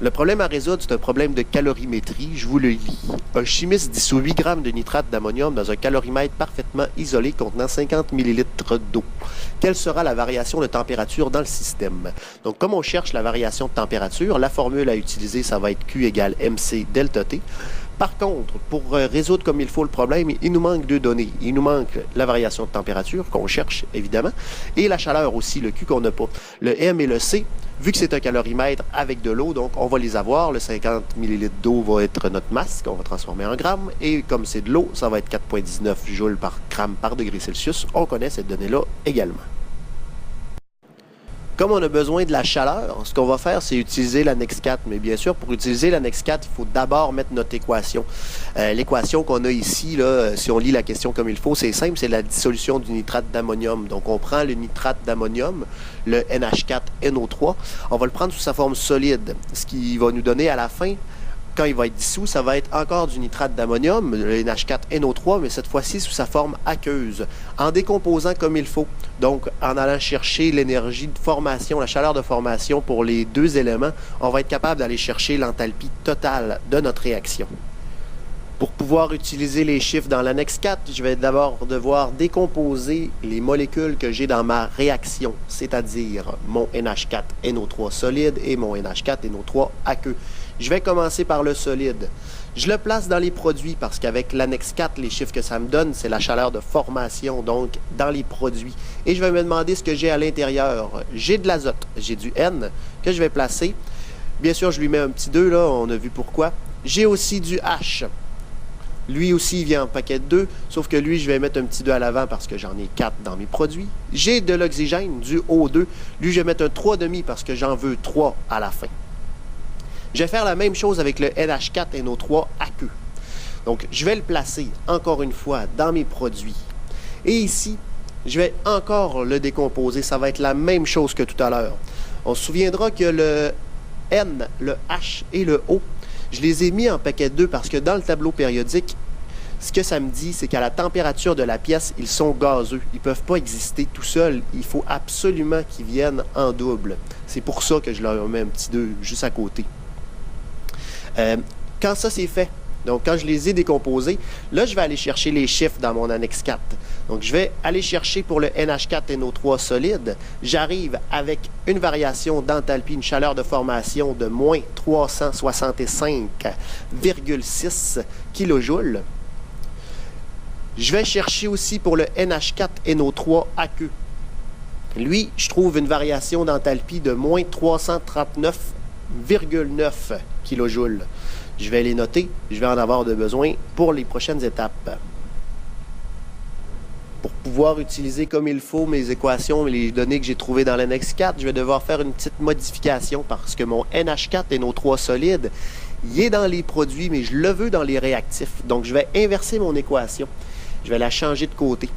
Le problème à résoudre, c'est un problème de calorimétrie. Je vous le lis. Un chimiste dissout 8 grammes de nitrate d'ammonium dans un calorimètre parfaitement isolé contenant 50 ml d'eau. Quelle sera la variation de température dans le système? Donc, comme on cherche la variation de température, la formule à utiliser, ça va être Q égale MC delta T. Par contre, pour résoudre comme il faut le problème, il nous manque deux données. Il nous manque la variation de température, qu'on cherche évidemment, et la chaleur aussi, le Q qu'on n'a pas. Le M et le C, vu que c'est un calorimètre avec de l'eau, donc on va les avoir. Le 50 ml d'eau va être notre masse, qu'on va transformer en grammes, et comme c'est de l'eau, ça va être 4,19 joules par gramme par degré Celsius. On connaît cette donnée-là également. Comme on a besoin de la chaleur, ce qu'on va faire, c'est utiliser l'annexe 4. Mais bien sûr, pour utiliser l'annexe 4, il faut d'abord mettre notre équation. L'équation qu'on a ici, là, si on lit la question comme il faut, c'est simple, c'est la dissolution du nitrate d'ammonium. Donc, on prend le nitrate d'ammonium, le NH4NO3, on va le prendre sous sa forme solide, ce qui va nous donner à la fin, quand il va être dissous, ça va être encore du nitrate d'ammonium, le NH4NO3, mais cette fois-ci sous sa forme aqueuse, en décomposant comme il faut. Donc, en allant chercher l'énergie de formation, la chaleur de formation pour les deux éléments, on va être capable d'aller chercher l'enthalpie totale de notre réaction. Pour pouvoir utiliser les chiffres dans l'annexe 4, je vais d'abord devoir décomposer les molécules que j'ai dans ma réaction, c'est-à-dire mon NH4NO3 solide et mon NH4NO3 aqueux. Je vais commencer par le solide. Je le place dans les produits parce qu'avec l'annexe 4, les chiffres que ça me donne, c'est la chaleur de formation, donc dans les produits. Et je vais me demander ce que j'ai à l'intérieur. J'ai de l'azote, j'ai du N que je vais placer. Bien sûr, je lui mets un petit 2, là, on a vu pourquoi. J'ai aussi du H. Lui aussi, il vient en paquet de 2, sauf que lui, je vais mettre un petit 2 à l'avant parce que j'en ai 4 dans mes produits. J'ai de l'oxygène, du O2. Lui, je vais mettre un 3,5 parce que j'en veux 3 à la fin. Je vais faire la même chose avec le NH4NO3 aqueux. Donc, je vais le placer, encore une fois, dans mes produits. Et ici, je vais encore le décomposer. Ça va être la même chose que tout à l'heure. On se souviendra que le N, le H et le O, je les ai mis en paquet 2 parce que dans le tableau périodique, ce que ça me dit, c'est qu'à la température de la pièce, ils sont gazeux. Ils ne peuvent pas exister tout seuls. Il faut absolument qu'ils viennent en double. C'est pour ça que je leur mets un petit 2 juste à côté. Quand ça c'est fait, donc quand je les ai décomposés, là je vais aller chercher les chiffres dans mon annexe 4. Donc je vais aller chercher pour le NH4NO3 solide, j'arrive avec une variation d'enthalpie, une chaleur de formation de moins 365,6 kJ. Je vais chercher aussi pour le NH4NO3 aqueux. Lui, je trouve une variation d'enthalpie de moins 339,9 kJ. Je vais les noter, je vais en avoir de besoin pour les prochaines étapes. Pour pouvoir utiliser comme il faut mes équations et les données que j'ai trouvées dans l'annexe 4, je vais devoir faire une petite modification parce que mon NH4NO3 solide, il est dans les produits, mais je le veux dans les réactifs. Donc, je vais inverser mon équation. Je vais la changer de côté.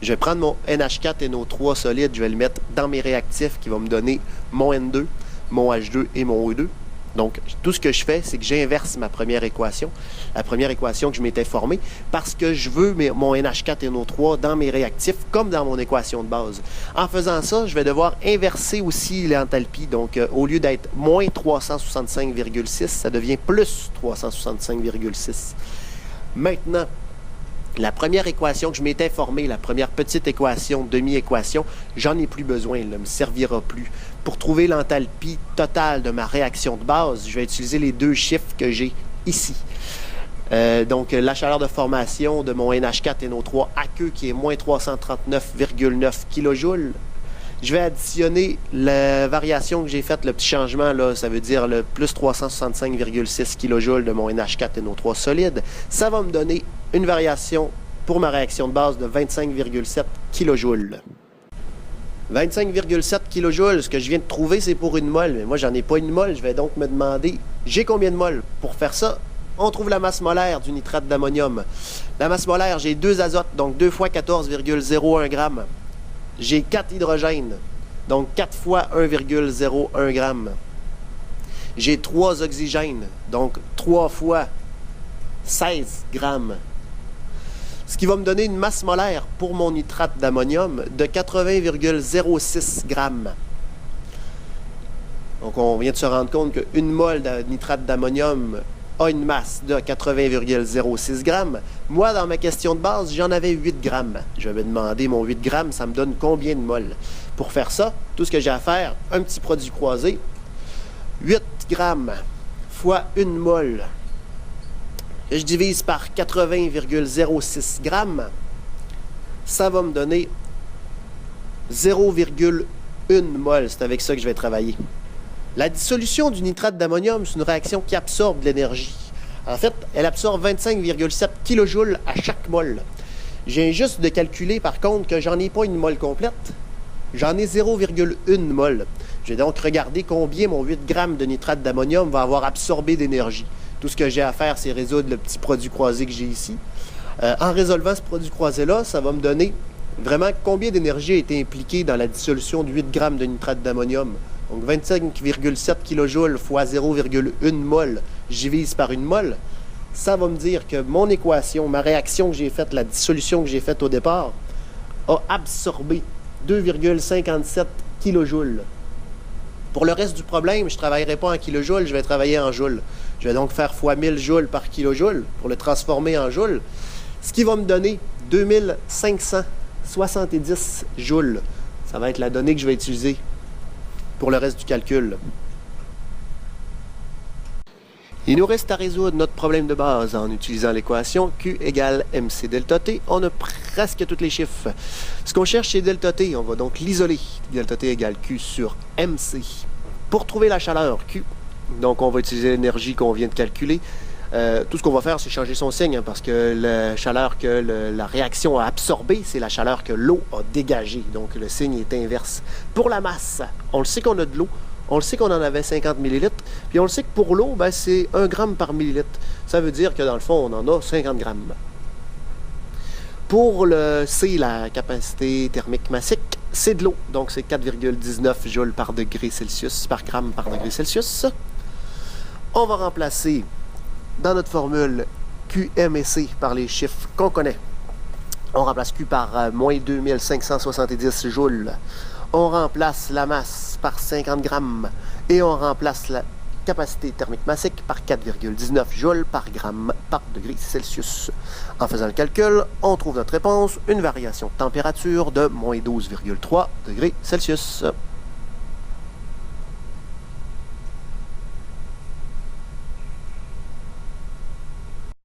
Je vais prendre mon NH4NO3 solide, je vais le mettre dans mes réactifs qui vont me donner mon N2, mon H2 et mon O2. Donc, tout ce que je fais, c'est que j'inverse ma première équation, la première équation que je m'étais formée, parce que je veux mon NH4NO3 dans mes réactifs comme dans mon équation de base. En faisant ça, je vais devoir inverser aussi l'enthalpie. Donc, au lieu d'être moins 365,6, ça devient plus 365,6. Maintenant, la première équation que je m'étais formée, la première petite équation, demi-équation, j'en ai plus besoin, elle ne me servira plus. Pour trouver l'enthalpie totale de ma réaction de base, je vais utiliser les deux chiffres que j'ai ici. Donc, la chaleur de formation de mon NH4NO3 aqueux qui est moins 339,9 kJ. Je vais additionner la variation que j'ai faite, le petit changement, là, ça veut dire le plus 365,6 kJ de mon NH4NO3 solide. Ça va me donner une variation pour ma réaction de base de 25,7 kJ. 25,7 kJ, ce que je viens de trouver, c'est pour une mole. Mais moi, j'en ai pas une mole. Je vais donc me demander, j'ai combien de moles? Pour faire ça, on trouve la masse molaire du nitrate d'ammonium. La masse molaire, j'ai 2 azotes, donc 2 fois 14,01 g. J'ai 4 hydrogènes, donc 4 fois 1,01 g. J'ai 3 oxygènes, donc 3 fois 16 grammes. Ce qui va me donner une masse molaire pour mon nitrate d'ammonium de 80,06 grammes. Donc, on vient de se rendre compte qu'une mole de nitrate d'ammonium a une masse de 80,06 grammes. Moi, dans ma question de base, j'en avais 8 grammes. Je vais me demander, mon 8 grammes, ça me donne combien de moles? Pour faire ça, tout ce que j'ai à faire, un petit produit croisé, 8 grammes fois une mole, que je divise par 80,06 grammes, ça va me donner 0,1 mol. C'est avec ça que je vais travailler. La dissolution du nitrate d'ammonium, c'est une réaction qui absorbe de l'énergie. En fait, elle absorbe 25,7 kJ à chaque mole. J'ai juste de calculer, par contre, que j'en ai pas une mole complète. J'en ai 0,1 mol. Je vais donc regarder combien mon 8 grammes de nitrate d'ammonium va avoir absorbé d'énergie. Tout ce que j'ai à faire, c'est résoudre le petit produit croisé que j'ai ici. En résolvant ce produit croisé-là, ça va me donner vraiment combien d'énergie a été impliquée dans la dissolution de 8 grammes de nitrate d'ammonium. Donc 25,7 kJ fois 0,1 mol, je divise par une mol. Ça va me dire que mon équation, ma réaction que j'ai faite, la dissolution que j'ai faite au départ, a absorbé 2,57 kJ. Pour le reste du problème, je ne travaillerai pas en kilojoules, je vais travailler en joules. Je vais donc faire fois 1000 joules par kilojoule pour le transformer en joules, ce qui va me donner 2570 joules. Ça va être la donnée que je vais utiliser pour le reste du calcul. Il nous reste à résoudre notre problème de base en utilisant l'équation Q égale MC delta T. On a presque tous les chiffres. Ce qu'on cherche, c'est delta T. On va donc l'isoler. Delta T égale Q sur MC. Pour trouver la chaleur Q, donc on va utiliser l'énergie qu'on vient de calculer. Tout ce qu'on va faire, c'est changer son signe, parce que la chaleur que la réaction a absorbée, c'est la chaleur que l'eau a dégagée. Donc le signe est inverse. Pour la masse, on le sait qu'on a de l'eau. On le sait qu'on en avait 50 ml, puis on le sait que pour l'eau, ben, c'est 1 gramme par millilitre. Ça veut dire que dans le fond, on en a 50 grammes. Pour le C, la capacité thermique massique, c'est de l'eau. Donc c'est 4,19 joules par degré Celsius, par gramme par degré Celsius. On va remplacer dans notre formule QM et C par les chiffres qu'on connaît. On remplace Q par moins 2570 joules. On remplace la masse par 50 grammes et on remplace la capacité thermique massique par 4,19 joules par gramme par degré Celsius. En faisant le calcul, on trouve notre réponse, une variation de température de moins 12,3 degrés Celsius.